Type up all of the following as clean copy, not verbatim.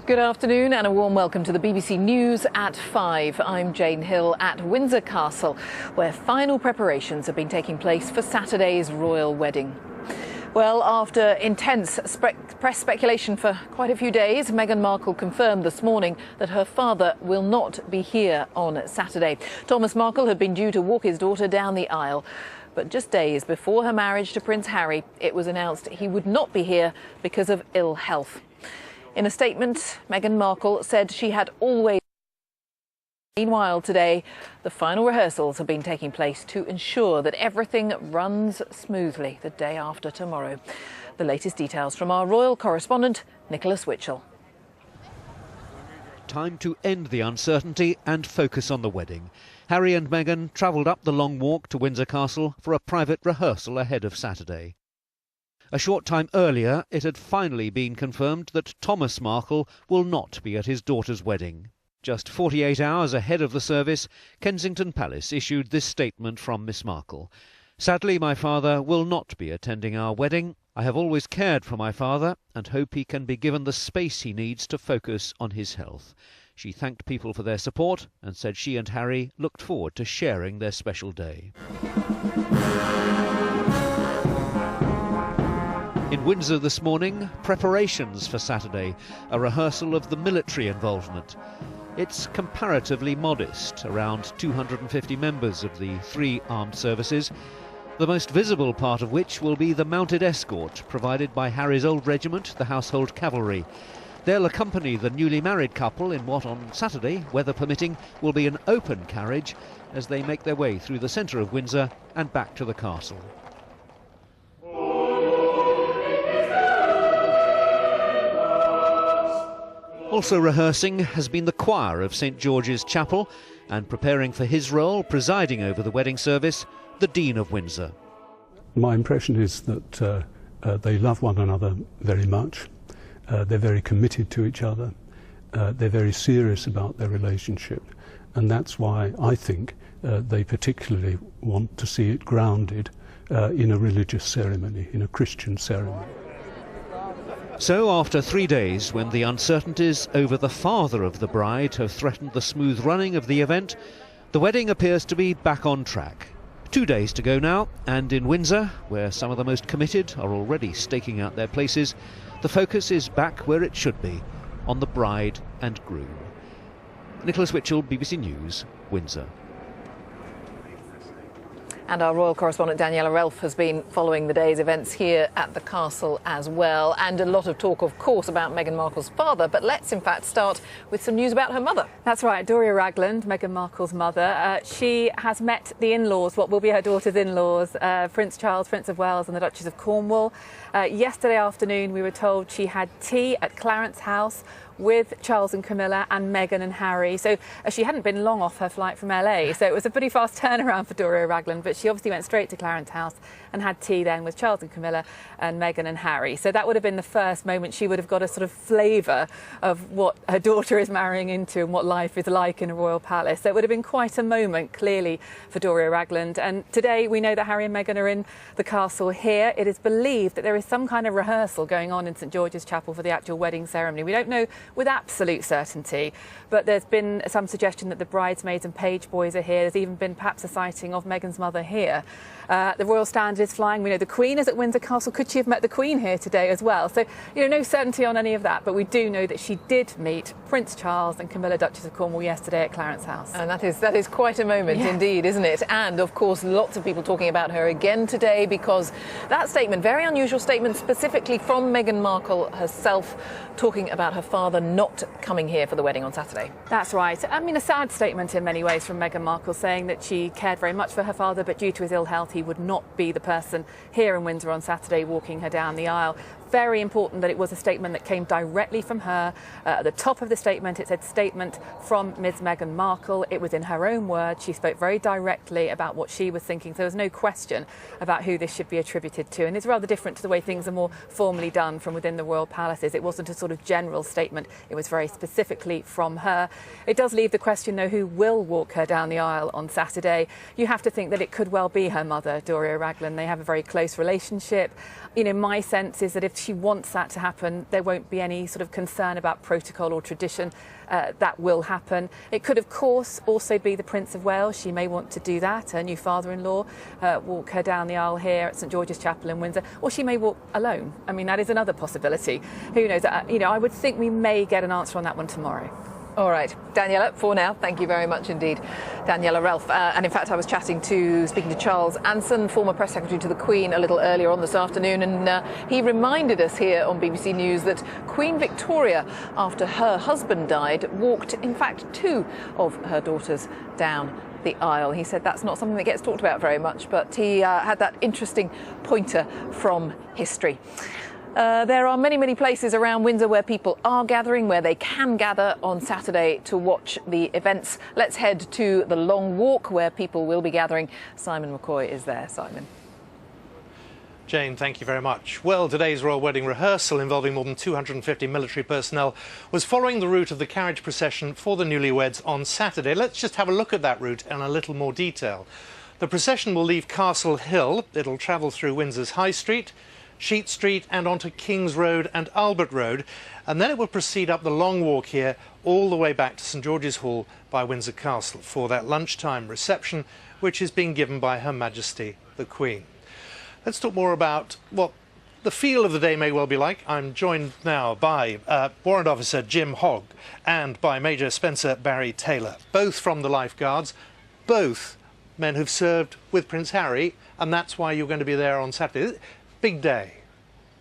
Good afternoon and a warm welcome to the BBC News at 5. I'm Jane Hill at Windsor Castle, where final preparations have been taking place for Saturday's royal wedding. Well, after intense press speculation for quite a few days, Meghan Markle confirmed this morning that her father will not be here on Saturday. Thomas Markle had been due to walk his daughter down the aisle. But just days before her marriage to Prince Harry, it was announced he would not be here because of ill health. In a statement, Meghan Markle said she had always. Meanwhile, today, the final rehearsals have been taking place to ensure that everything runs smoothly the day after tomorrow. The latest details from our royal correspondent, Nicholas Witchell. Time to end the uncertainty and focus on the wedding. Harry and Meghan travelled up the long walk to Windsor Castle for a private rehearsal ahead of Saturday. A short time earlier, it had finally been confirmed that Thomas Markle will not be at his daughter's wedding. Just 48 hours ahead of the service, Kensington Palace issued this statement from Miss Markle. "Sadly, my father will not be attending our wedding. I have always cared for my father and hope he can be given the space he needs to focus on his health." She thanked people for their support and said she and Harry looked forward to sharing their special day. In Windsor this morning, preparations for Saturday, a rehearsal of the military involvement. It's comparatively modest, around 250 members of the three armed services, the most visible part of which will be the mounted escort provided by Harry's old regiment, the Household Cavalry. They'll accompany the newly married couple in what on Saturday, weather permitting, will be an open carriage as they make their way through the centre of Windsor and back to the castle. Also rehearsing has been the choir of St George's Chapel, and preparing for his role presiding over the wedding service, the Dean of Windsor. My impression is that they love one another very much. They're very committed to each other. They're very serious about their relationship, and that's why I think they particularly want to see it grounded in a religious ceremony, in a Christian ceremony. So after 3 days, when the uncertainties over the father of the bride have threatened the smooth running of the event, the wedding appears to be back on track. 2 days to go now, and in Windsor, where some of the most committed are already staking out their places, the focus is back where it should be, on the bride and groom. Nicholas Witchell, BBC News, Windsor. And our royal correspondent Daniela Relf has been following the day's events here at the castle as well. And a lot of talk, of course, about Meghan Markle's father. But let's, in fact, start with some news about her mother. That's right, Doria Ragland, Meghan Markle's mother. She has met the in-laws, what will be her daughter's in-laws, Prince Charles, Prince of Wales and the Duchess of Cornwall. Yesterday afternoon, we were told she had tea at Clarence House with Charles and Camilla and Meghan and Harry. So she hadn't been long off her flight from LA, so it was a pretty fast turnaround for Doria Ragland, but she obviously went straight to Clarence House and had tea then with Charles and Camilla and Meghan and Harry. So that would have been the first moment she would have got a sort of flavour of what her daughter is marrying into and what life is like in a royal palace. So it would have been quite a moment, clearly, for Doria Ragland. And today we know that Harry and Meghan are in the castle here. It is believed that there is some kind of rehearsal going on in St George's Chapel for the actual wedding ceremony. We don't know with absolute certainty, but there's been some suggestion that the bridesmaids and page boys are here. There's even been perhaps a sighting of Meghan's mother here. The royal standard is flying. We know the Queen is at Windsor Castle. Could she have met the Queen here today as well? So, no certainty on any of that, but we do know that she did meet Prince Charles and Camilla, Duchess of Cornwall, yesterday at Clarence House. And that is quite a moment indeed, isn't it? And, of course, lots of people talking about her again today because that statement, very unusual statement specifically from Meghan Markle herself, talking about her father not coming here for the wedding on Saturday. That's right. I mean, a sad statement in many ways from Meghan Markle, saying that she cared very much for her father, but due to his ill health, he would not be the person here in Windsor on Saturday walking her down the aisle. Very important that it was a statement that came directly from her. At the top of the statement, it said statement from Ms. Meghan Markle. It was in her own words. She spoke very directly about what she was thinking. So there was no question about who this should be attributed to. And it's rather different to the way things are more formally done from within the royal palaces. It wasn't a sort of general statement. It was very specifically from her. It does leave the question, though, who will walk her down the aisle on Saturday. You have to think that it could well be her mother, Doria Ragland. They have a very close relationship. my sense is that if she wants that to happen, there won't be any sort of concern about protocol or tradition. That will happen. It could, of course, also be the Prince of Wales. She may want to do that. Her new father-in-law walk her down the aisle here at St George's Chapel in Windsor, or she may walk alone. I mean, that is another possibility. Who knows? I would think we may get an answer on that one tomorrow. All right, Daniela, for now, thank you very much indeed. Daniela Ralph. And in fact, I was speaking to Charles Anson, former press secretary to the Queen, a little earlier on this afternoon, and he reminded us here on BBC News that Queen Victoria, after her husband died, walked, in fact, 2 of her daughters down the aisle. He said that's not something that gets talked about very much, but he had that interesting pointer from history. There are many, many places around Windsor where people are gathering, where they can gather on Saturday to watch the events. Let's head to the Long Walk, where people will be gathering. Simon McCoy is there. Simon. Jane, thank you very much. Well, today's royal wedding rehearsal, involving more than 250 military personnel, was following the route of the carriage procession for the newlyweds on Saturday. Let's just have a look at that route in a little more detail. The procession will leave Castle Hill. It'll travel through Windsor's High Street, Sheet Street and onto King's Road and Albert Road, and then it will proceed up the Long Walk here all the way back to St George's Hall by Windsor Castle for that lunchtime reception, which is being given by Her Majesty the Queen. Let's talk more about what the feel of the day may well be like. I'm joined now by Warrant Officer Jim Hogg and by Major Spencer Barry Taylor, both from the Life Guards, both men who've served with Prince Harry, and that's why you're going to be there on Saturday. Big day.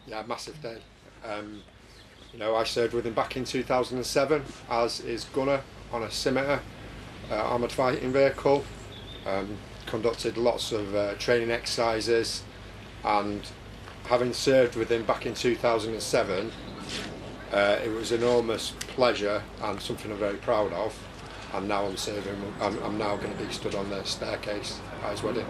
Yeah, massive day. I served with him back in 2007 as his gunner on a Scimitar armoured fighting vehicle. Conducted lots of training exercises, and having served with him back in 2007, it was an enormous pleasure and something I'm very proud of. And now I'm now going to be stood on the staircase at his wedding.